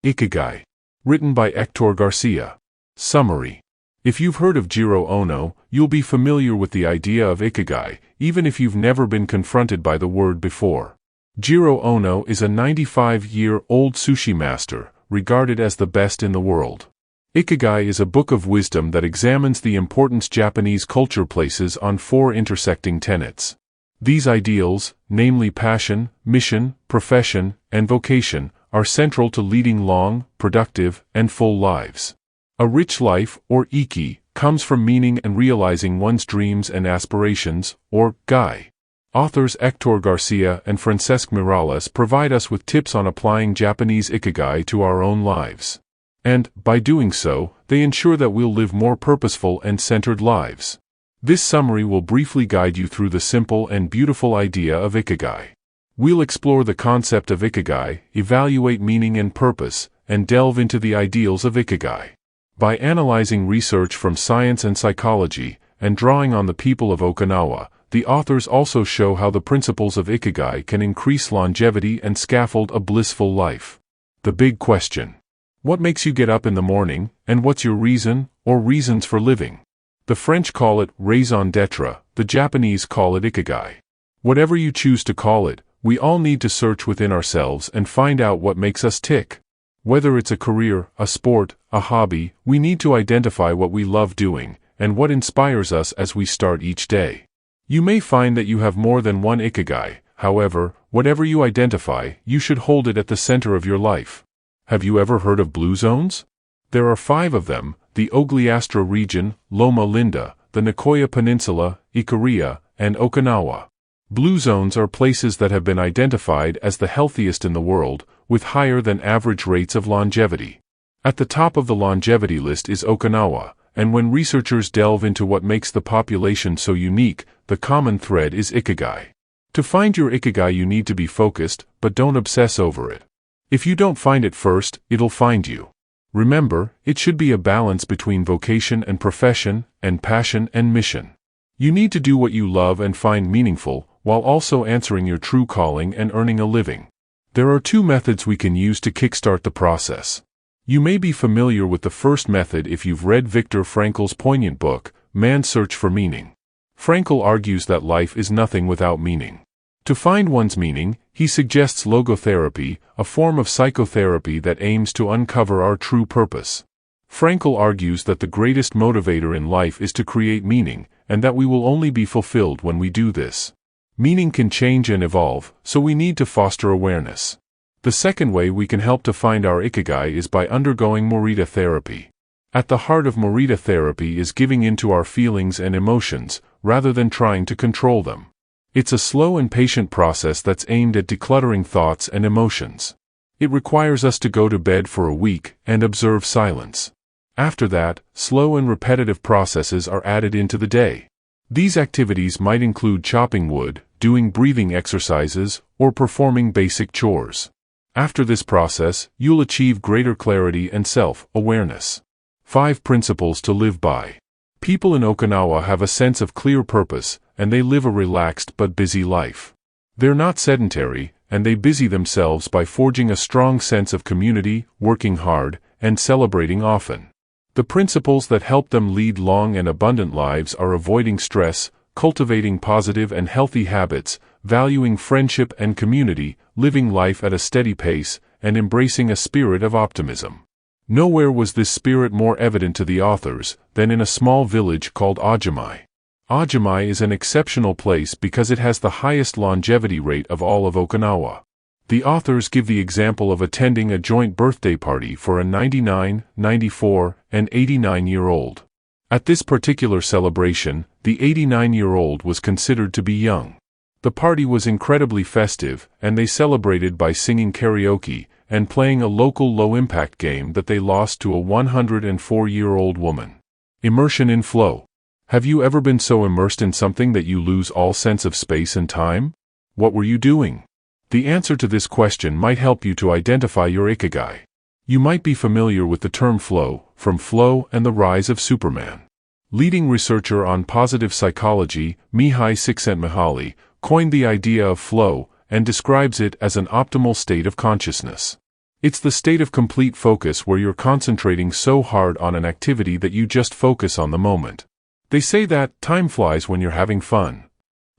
Ikigai. Written by Héctor García. Summary. If you've heard of Jiro Ono, you'll be familiar with the idea of Ikigai, even if you've never been confronted by the word before. Jiro Ono is a 95-year-old sushi master, regarded as the best in the world. Ikigai is a book of wisdom that examines the importance Japanese culture places on four intersecting tenets. These ideals, namely passion, mission, profession, and vocation, are central to leading long, productive, and full lives. A rich life, or Iki, comes from meaning and realizing one's dreams and aspirations, or Gai. Authors Héctor García and Francesc Miralles provide us with tips on applying Japanese Ikigai to our own lives. And, by doing so, they ensure that we'll live more purposeful and centered lives. This summary will briefly guide you through the simple and beautiful idea of Ikigai. We'll explore the concept of Ikigai, evaluate meaning and purpose, and delve into the ideals of Ikigai. By analyzing research from science and psychology, and drawing on the people of Okinawa, the authors also show how the principles of Ikigai can increase longevity and scaffold a blissful life. The big question. What makes you get up in the morning, and what's your reason, or reasons for living? The French call it raison d'être, the Japanese call it Ikigai. Whatever you choose to call it, we all need to search within ourselves and find out what makes us tick. Whether it's a career, a sport, a hobby, we need to identify what we love doing, and what inspires us as we start each day. You may find that you have more than one Ikigai, however, whatever you identify, you should hold it at the center of your life. Have you ever heard of blue zones? There are 5 of them: the Ogliastra region, Loma Linda, the Nicoya Peninsula, Ikaria, and Okinawa. Blue zones are places that have been identified as the healthiest in the world, with higher than average rates of longevity. At the top of the longevity list is Okinawa, and when researchers delve into what makes the population so unique, the common thread is Ikigai. To find your Ikigai, you need to be focused, but don't obsess over it. If you don't find it first, it'll find you. Remember, it should be a balance between vocation and profession, and passion and mission. You need to do what you love and find meaningful, while also answering your true calling and earning a living. There are 2 methods we can use to kickstart the process. You may be familiar with the first method if you've read Viktor Frankl's poignant book, Man's Search for Meaning. Frankl argues that life is nothing without meaning. To find one's meaning, he suggests logotherapy, a form of psychotherapy that aims to uncover our true purpose. Frankl argues that the greatest motivator in life is to create meaning, and that we will only be fulfilled when we do this. Meaning can change and evolve, so we need to foster awareness. The second way we can help to find our Ikigai is by undergoing Morita therapy. At the heart of Morita therapy is giving in to our feelings and emotions, rather than trying to control them. It's a slow and patient process that's aimed at decluttering thoughts and emotions. It requires us to go to bed for a week and observe silence. After that, slow and repetitive processes are added into the day. These activities might include chopping wood, doing breathing exercises, or performing basic chores. After this process, you'll achieve greater clarity and self-awareness. 5 principles to live by. People in Okinawa have a sense of clear purpose, and they live a relaxed but busy life. They're not sedentary, and they busy themselves by forging a strong sense of community, working hard, and celebrating often. The principles that help them lead long and abundant lives are avoiding stress, cultivating positive and healthy habits, valuing friendship and community, living life at a steady pace, and embracing a spirit of optimism. Nowhere was this spirit more evident to the authors than in a small village called Ajimai. Ajimai is an exceptional place because it has the highest longevity rate of all of Okinawa. The authors give the example of attending a joint birthday party for a 99, 94, and 89-year-old. At this particular celebration, the 89-year-old was considered to be young. The party was incredibly festive, and they celebrated by singing karaoke and playing a local low-impact game that they lost to a 104-year-old woman. Immersion in flow. Have you ever been so immersed in something that you lose all sense of space and time? What were you doing? The answer to this question might help you to identify your Ikigai. You might be familiar with the term flow, from Flow and the Rise of Superman. Leading researcher on positive psychology, Mihai Csikszentmihalyi, coined the idea of flow and describes it as an optimal state of consciousness. It's the state of complete focus where you're concentrating so hard on an activity that you just focus on the moment. They say that time flies when you're having fun.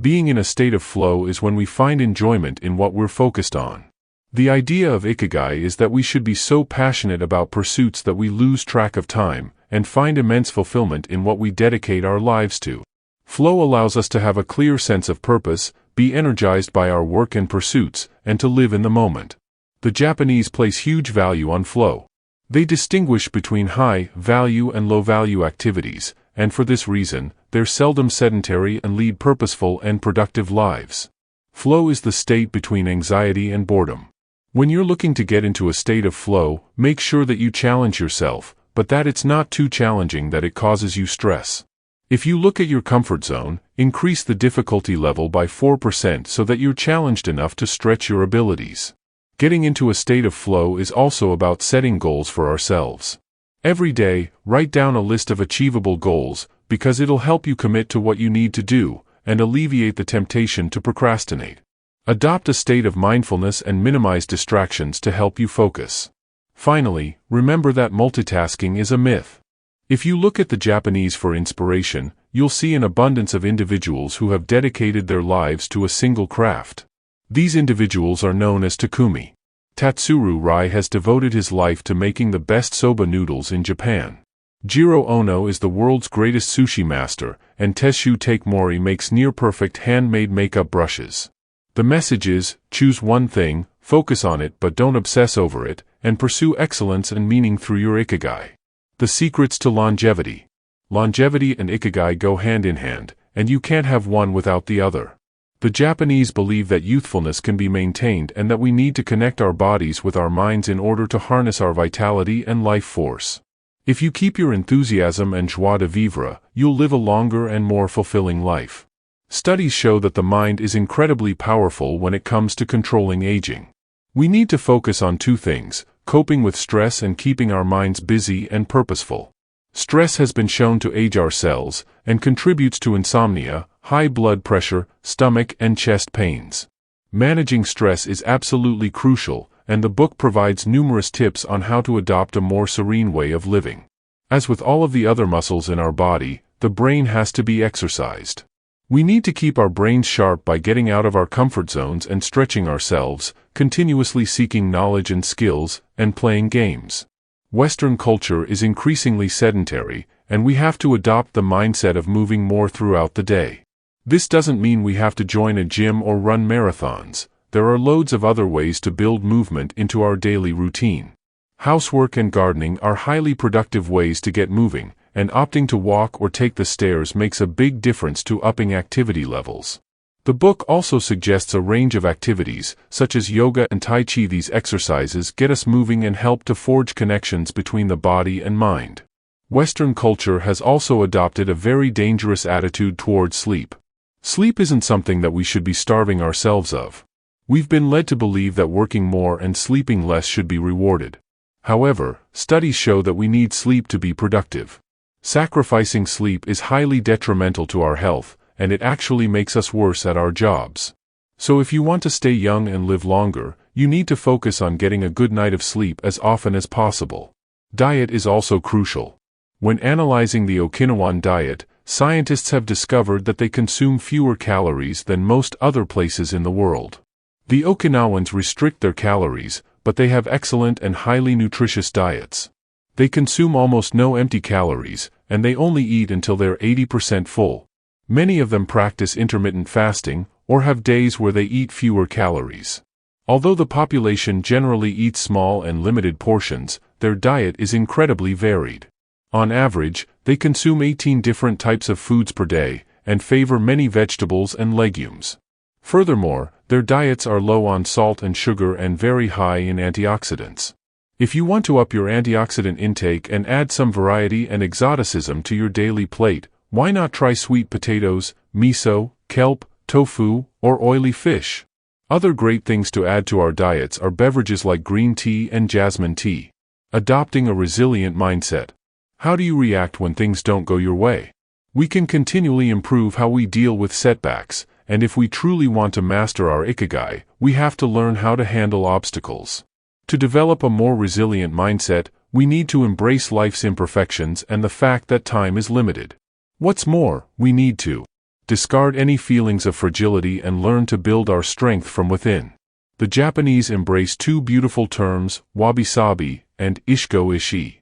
Being in a state of flow is when we find enjoyment in what we're focused on. The idea of Ikigai is that we should be so passionate about pursuits that we lose track of time, and find immense fulfillment in what we dedicate our lives to. Flow allows us to have a clear sense of purpose, be energized by our work and pursuits, and to live in the moment. The Japanese place huge value on flow. They distinguish between high-value and low-value activities, and for this reason, they're seldom sedentary and lead purposeful and productive lives. Flow is the state between anxiety and boredom. When you're looking to get into a state of flow, make sure that you challenge yourself, but that it's not too challenging that it causes you stress. If you look at your comfort zone, increase the difficulty level by 4% so that you're challenged enough to stretch your abilities. Getting into a state of flow is also about setting goals for ourselves. Every day, write down a list of achievable goals, because it'll help you commit to what you need to do, and alleviate the temptation to procrastinate. Adopt a state of mindfulness and minimize distractions to help you focus. Finally, remember that multitasking is a myth. If you look at the Japanese for inspiration, you'll see an abundance of individuals who have dedicated their lives to a single craft. These individuals are known as takumi. Tatsuro Rai has devoted his life to making the best soba noodles in Japan. Jiro Ono is the world's greatest sushi master, and Tesshu Takemori makes near-perfect handmade makeup brushes. The message is, choose one thing, focus on it but don't obsess over it, and pursue excellence and meaning through your Ikigai. The secrets to longevity. Longevity and Ikigai go hand in hand, and you can't have one without the other. The Japanese believe that youthfulness can be maintained and that we need to connect our bodies with our minds in order to harness our vitality and life force. If you keep your enthusiasm and joie de vivre, you'll live a longer and more fulfilling life. Studies show that the mind is incredibly powerful when it comes to controlling aging. We need to focus on two things: coping with stress and keeping our minds busy and purposeful. Stress has been shown to age our cells, and contributes to insomnia, high blood pressure, stomach and chest pains. Managing stress is absolutely crucial, and the book provides numerous tips on how to adopt a more serene way of living. As with all of the other muscles in our body, the brain has to be exercised. We need to keep our brains sharp by getting out of our comfort zones and stretching ourselves, continuously seeking knowledge and skills, and playing games. Western culture is increasingly sedentary, and we have to adopt the mindset of moving more throughout the day. This doesn't mean we have to join a gym or run marathons. There are loads of other ways to build movement into our daily routine. Housework and gardening are highly productive ways to get moving, and opting to walk or take the stairs makes a big difference to upping activity levels. The book also suggests a range of activities, such as yoga and tai chi. These exercises get us moving and help to forge connections between the body and mind. Western culture has also adopted a very dangerous attitude towards sleep. Sleep isn't something that we should be starving ourselves of. We've been led to believe that working more and sleeping less should be rewarded. However, studies show that we need sleep to be productive. Sacrificing sleep is highly detrimental to our health, and it actually makes us worse at our jobs. So if you want to stay young and live longer, you need to focus on getting a good night of sleep as often as possible. Diet is also crucial. When analyzing the Okinawan diet, scientists have discovered that they consume fewer calories than most other places in the world. The Okinawans restrict their calories, but they have excellent and highly nutritious diets. They consume almost no empty calories, and they only eat until they're 80% full. Many of them practice intermittent fasting, or have days where they eat fewer calories. Although the population generally eats small and limited portions, their diet is incredibly varied. On average, they consume 18 different types of foods per day, and favor many vegetables and legumes. Furthermore, their diets are low on salt and sugar and very high in antioxidants. If you want to up your antioxidant intake and add some variety and exoticism to your daily plate, why not try sweet potatoes, miso, kelp, tofu, or oily fish? Other great things to add to our diets are beverages like green tea and jasmine tea. Adopting a resilient mindset. How do you react when things don't go your way? We can continually improve how we deal with setbacks, and if we truly want to master our Ikigai, we have to learn how to handle obstacles. To develop a more resilient mindset, we need to embrace life's imperfections and the fact that time is limited. What's more, we need to discard any feelings of fragility and learn to build our strength from within. The Japanese embrace two beautiful terms, wabi-sabi and ishiko-ishi.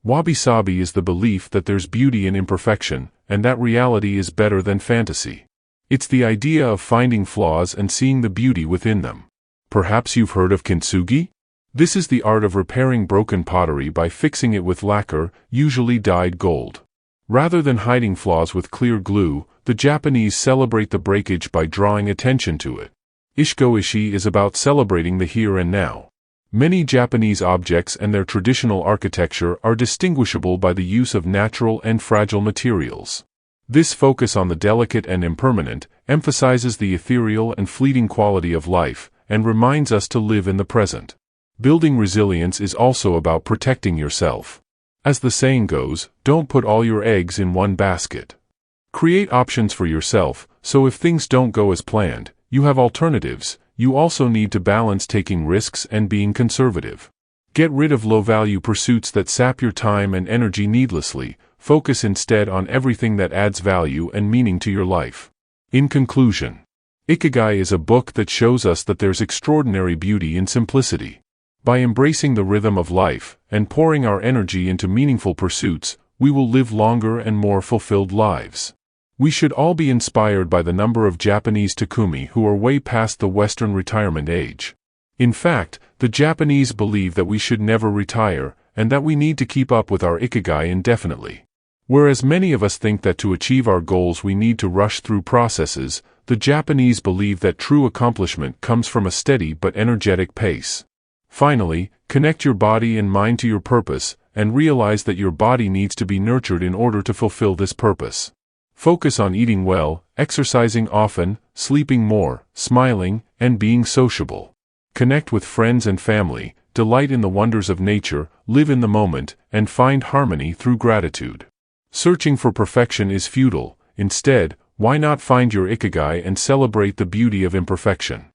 Wabi-sabi is the belief that there's beauty in imperfection, and that reality is better than fantasy. It's the idea of finding flaws and seeing the beauty within them. Perhaps you've heard of kintsugi? This is the art of repairing broken pottery by fixing it with lacquer, usually dyed gold. Rather than hiding flaws with clear glue, the Japanese celebrate the breakage by drawing attention to it. Ishiko-ishi is about celebrating the here and now. Many Japanese objects and their traditional architecture are distinguishable by the use of natural and fragile materials. This focus on the delicate and impermanent emphasizes the ethereal and fleeting quality of life and reminds us to live in the present. Building resilience is also about protecting yourself. As the saying goes, don't put all your eggs in one basket. Create options for yourself, so if things don't go as planned, you have alternatives. You also need to balance taking risks and being conservative. Get rid of low-value pursuits that sap your time and energy needlessly. Focus instead on everything that adds value and meaning to your life. In conclusion, Ikigai is a book that shows us that there's extraordinary beauty in simplicity. By embracing the rhythm of life and pouring our energy into meaningful pursuits, we will live longer and more fulfilled lives. We should all be inspired by the number of Japanese takumi who are way past the Western retirement age. In fact, the Japanese believe that we should never retire, and that we need to keep up with our Ikigai indefinitely. Whereas many of us think that to achieve our goals we need to rush through processes, the Japanese believe that true accomplishment comes from a steady but energetic pace. Finally, connect your body and mind to your purpose, and realize that your body needs to be nurtured in order to fulfill this purpose. Focus on eating well, exercising often, sleeping more, smiling, and being sociable. Connect with friends and family, delight in the wonders of nature, live in the moment, and find harmony through gratitude. Searching for perfection is futile. Instead, why not find your Ikigai and celebrate the beauty of imperfection?